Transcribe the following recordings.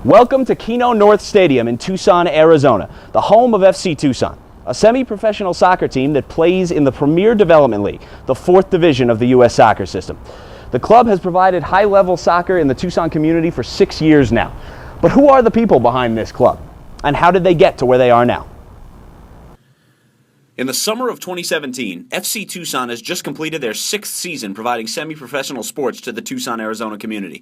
Welcome to Keno North Stadium in Tucson, Arizona, the home of FC Tucson, a semi-professional soccer team that plays in the Premier Development League, the fourth division of the U.S. soccer system. The club has provided high-level soccer in the Tucson community for 6 years now. But who are the people behind this club? And how did they get to where they are now? In the summer of 2017, FC Tucson has just completed their 6th season providing semi-professional sports to the Tucson, Arizona community.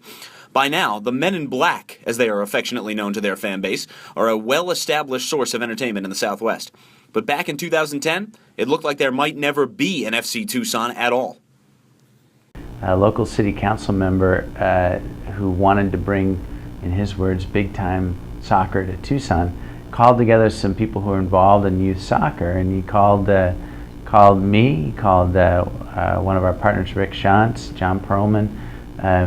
By now, the Men in Black, as they are affectionately known to their fan base, are a well-established source of entertainment in the Southwest. But back in 2010, it looked like there might never be an FC Tucson at all. A local city council member who wanted to bring, in his words, big-time soccer to Tucson, called together some people who were involved in youth soccer, and he called me, he called one of our partners, Rick Shantz, John Perlman,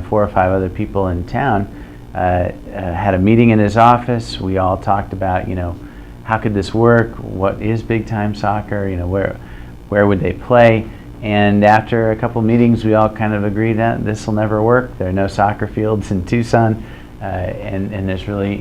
4 or 5 other people in town, had a meeting in his office. We all talked about, how could this work? What is big time soccer? Where would they play? And after a couple meetings, we all kind of agreed that this will never work. There are no soccer fields in Tucson. And there's really,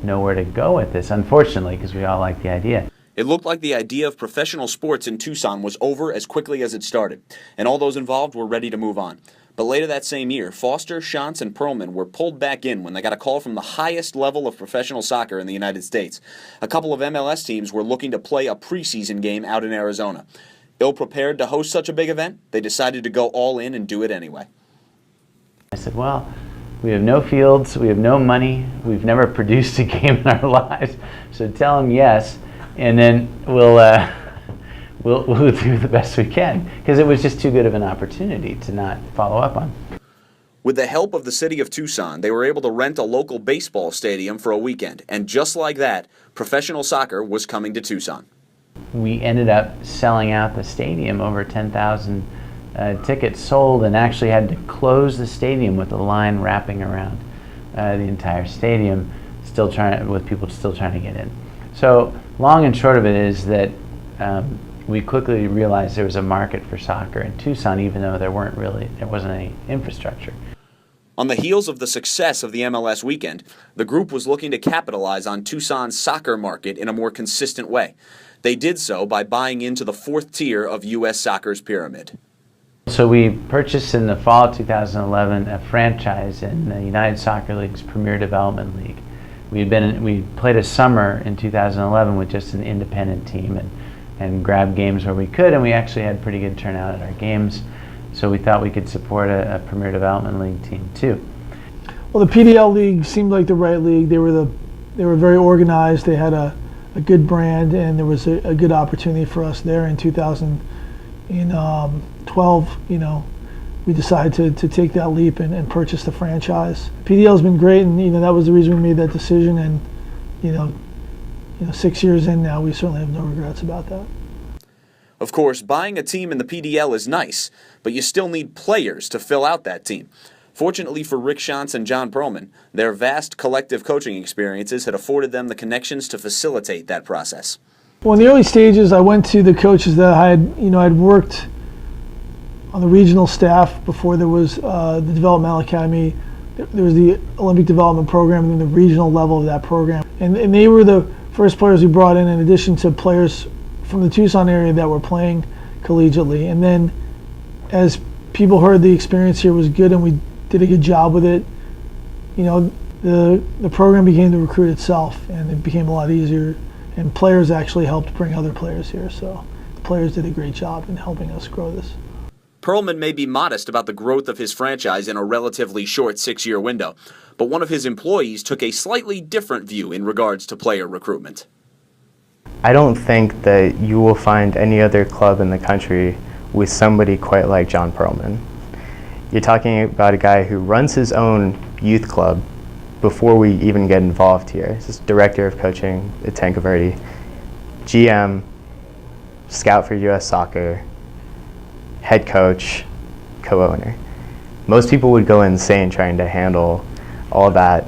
nowhere to go with this, unfortunately, because we all like the idea. It looked like the idea of professional sports in Tucson was over as quickly as it started, and all those involved were ready to move on. But later that same year, Foster, Shantz, and Perlman were pulled back in when they got a call from the highest level of professional soccer in the United States. A couple of MLS teams were looking to play a preseason game out in Arizona. Ill-prepared to host such a big event, they decided to go all in and do it anyway. I said, well, we have no fields, we have no money, we've never produced a game in our lives, so tell them yes, and then we'll do the best we can, because it was just too good of an opportunity to not follow up on. With the help of the city of Tucson, they were able to rent a local baseball stadium for a weekend, and just like that, professional soccer was coming to Tucson. We ended up selling out the stadium, over 10,000 tickets sold, and actually had to close the stadium with a line wrapping around the entire stadium, with people still trying to get in. So long and short of it is that we quickly realized there was a market for soccer in Tucson, even though there wasn't any infrastructure. On the heels of the success of the MLS weekend, the group was looking to capitalize on Tucson's soccer market in a more consistent way. They did so by buying into the 4th tier of U.S. soccer's pyramid. So we purchased in the fall of 2011 a franchise in the United Soccer League's Premier Development League. We played a summer in 2011 with just an independent team and grabbed games where we could, and we actually had pretty good turnout at our games. So we thought we could support a Premier Development League team too. Well, the PDL League seemed like the right league. They were very organized. They had a good brand, and there was a good opportunity for us there in 2012. We decided to take that leap and purchase the franchise. PDL's been great, and that was the reason we made that decision. And 6 years in now, we certainly have no regrets about that. Of course, buying a team in the PDL is nice, but you still need players to fill out that team. Fortunately for Rick Shantz and John Perlman, their vast collective coaching experiences had afforded them the connections to facilitate that process. Well, in the early stages, I went to the coaches that I'd worked on the regional staff before there was the developmental academy. There was the Olympic development program and then the regional level of that program. And they were the first players we brought in addition to players from the Tucson area that were playing collegiately. And then as people heard the experience here was good and we did a good job with it, the program began to recruit itself, and it became a lot easier. And players actually helped bring other players here, so the players did a great job in helping us grow this. Perlman may be modest about the growth of his franchise in a relatively short 6-year window, but one of his employees took a slightly different view in regards to player recruitment. I don't think that you will find any other club in the country with somebody quite like John Perlman. You're talking about a guy who runs his own youth club before we even get involved here. He's director of coaching at Tanque Verde, GM, scout for U.S. Soccer, head coach, co-owner. Most people would go insane trying to handle all that.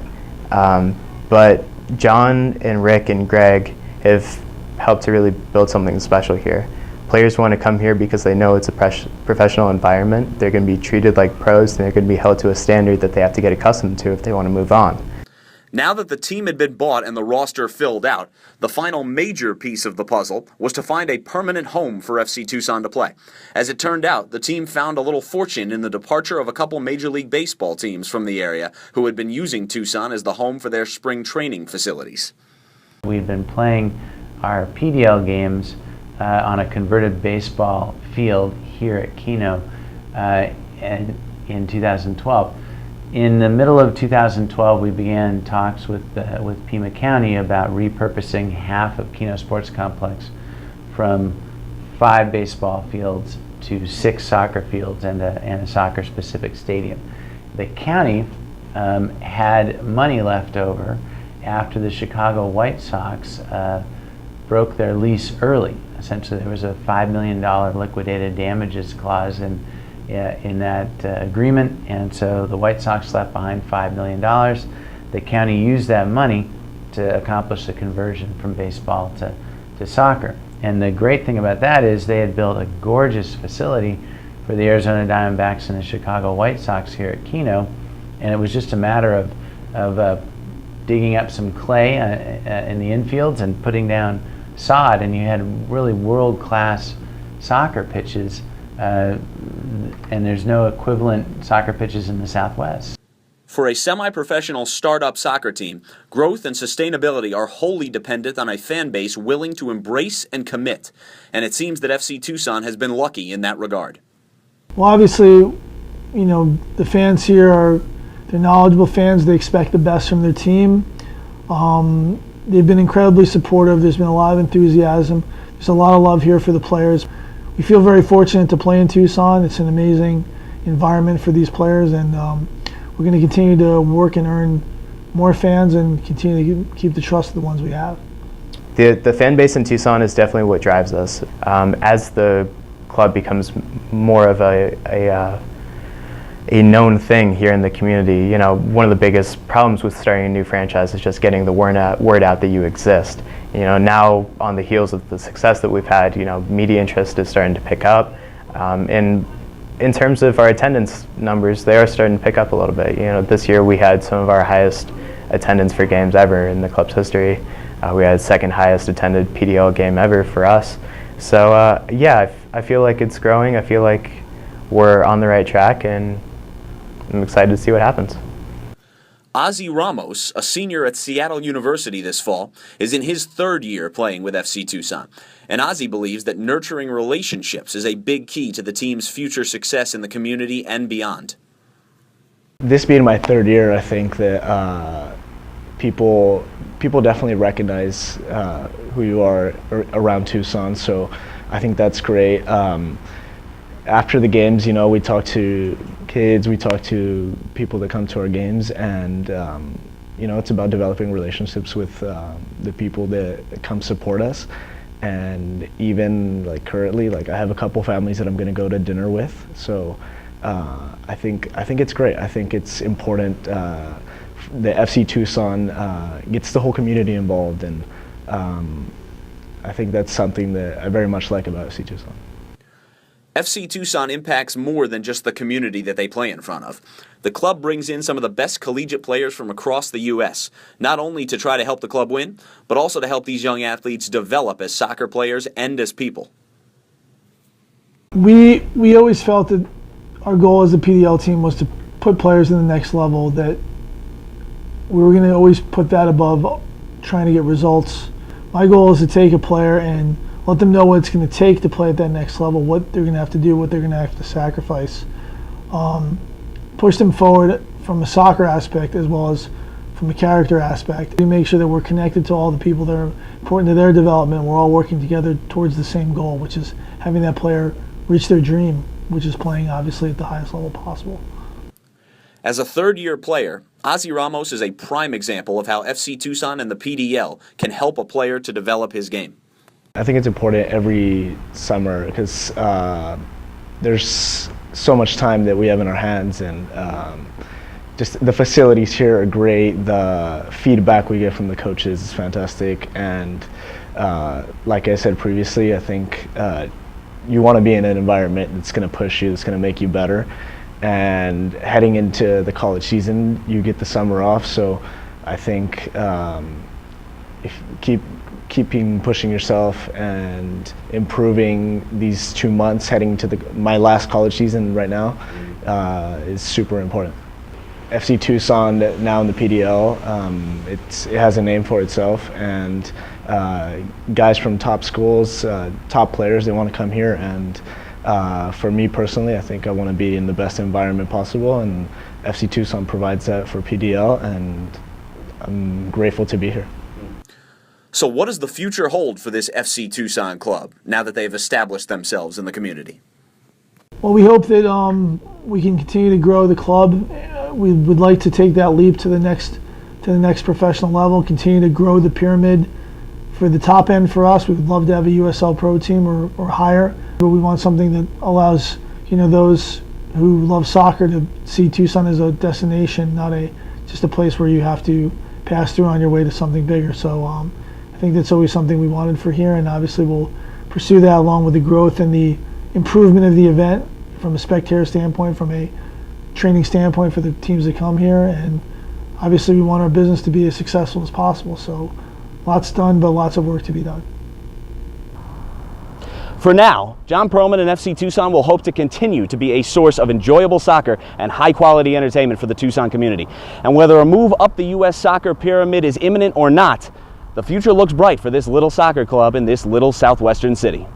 But John and Rick and Greg have helped to really build something special here. Players want to come here because they know it's a professional environment. They're going to be treated like pros, and they're going to be held to a standard that they have to get accustomed to if they want to move on. Now that the team had been bought and the roster filled out, the final major piece of the puzzle was to find a permanent home for FC Tucson to play. As it turned out, the team found a little fortune in the departure of a couple Major League Baseball teams from the area who had been using Tucson as the home for their spring training facilities. We've been playing our PDL games on a converted baseball field here at Keno in 2012. In the middle of 2012, we began talks with Pima County about repurposing half of Keno Sports Complex from 5 baseball fields to 6 soccer fields and a soccer-specific stadium. The county had money left over after the Chicago White Sox broke their lease early. Essentially, there was a $5 million liquidated damages clause in that agreement, and so the White Sox left behind $5 million. The county used that money to accomplish the conversion from baseball to soccer. And the great thing about that is they had built a gorgeous facility for the Arizona Diamondbacks and the Chicago White Sox here at Keno, and it was just a matter of digging up some clay in the infields and putting down sod, and you had really world-class soccer pitches. And there's no equivalent soccer pitches in the Southwest. For a semi-professional startup soccer team, growth and sustainability are wholly dependent on a fan base willing to embrace and commit. And it seems that FC Tucson has been lucky in that regard. Well, obviously, the fans here they're knowledgeable fans. They expect the best from their team. They've been incredibly supportive. There's been a lot of enthusiasm. There's a lot of love here for the players. We feel very fortunate to play in Tucson. It's an amazing environment for these players, and we're going to continue to work and earn more fans and continue to keep the trust of the ones we have. The fan base in Tucson is definitely what drives us. As the club becomes more of a known thing here in the community, one of the biggest problems with starting a new franchise is just getting the word out that you exist. Now on the heels of the success that we've had, media interest is starting to pick up. And in terms of our attendance numbers, they are starting to pick up a little bit. This year we had some of our highest attendance for games ever in the club's history. We had second highest attended PDL game ever for us. So yeah, I feel like it's growing. I feel like we're on the right track, and I'm excited to see what happens. Ozzy Ramos, a senior at Seattle University this fall, is in his 3rd year playing with FC Tucson. And Ozzy believes that nurturing relationships is a big key to the team's future success in the community and beyond. This being my 3rd year, I think that people definitely recognize who you are around Tucson, so I think that's great. After the games, we talk to kids, we talk to people that come to our games, and it's about developing relationships with the people that come support us. And even currently, I have a couple families that I'm going to go to dinner with. So I think it's great. I think it's important. The FC Tucson gets the whole community involved, and I think that's something that I very much like about FC Tucson. FC Tucson impacts more than just the community that they play in front of. The club brings in some of the best collegiate players from across the U.S., not only to try to help the club win, but also to help these young athletes develop as soccer players and as people. We always felt that our goal as a PDL team was to put players in the next level, that we were going to always put that above trying to get results. My goal is to take a player and let them know what it's going to take to play at that next level, what they're going to have to do, what they're going to have to sacrifice. Push them forward from a soccer aspect as well as from a character aspect. We make sure that we're connected to all the people that are important to their development. We're all working together towards the same goal, which is having that player reach their dream, which is playing obviously at the highest level possible. As a 3rd-year player, Ozzy Ramos is a prime example of how FC Tucson and the PDL can help a player to develop his game. I think it's important every summer because there's so much time that we have in our hands, and just the facilities here are great. The feedback we get from the coaches is fantastic, and like I said previously, I think you want to be in an environment that's going to push you, that's going to make you better. And heading into the college season, you get the summer off, so I think if keeping pushing yourself and improving these 2 months heading to my last college season right now is super important. FC Tucson now in the PDL, it has a name for itself, and guys from top schools, top players, they want to come here, and for me personally, I think I want to be in the best environment possible, and FC Tucson provides that for PDL, and I'm grateful to be here. So what does the future hold for this FC Tucson club now that they've established themselves in the community? Well, we hope that we can continue to grow the club. We would like to take that leap to the next professional level, continue to grow the pyramid. For the top end for us, we would love to have a USL Pro team or higher. But we want something that allows those who love soccer to see Tucson as a destination, not just a place where you have to pass through on your way to something bigger. So I think that's always something we wanted for here, and obviously we'll pursue that along with the growth and the improvement of the event from a spectator standpoint, from a training standpoint for the teams that come here, and obviously we want our business to be as successful as possible. So lots done, but lots of work to be done. For now, John Perlman and FC Tucson will hope to continue to be a source of enjoyable soccer and high-quality entertainment for the Tucson community. And whether a move up the U.S. soccer pyramid is imminent or not, the future looks bright for this little soccer club in this little southwestern city.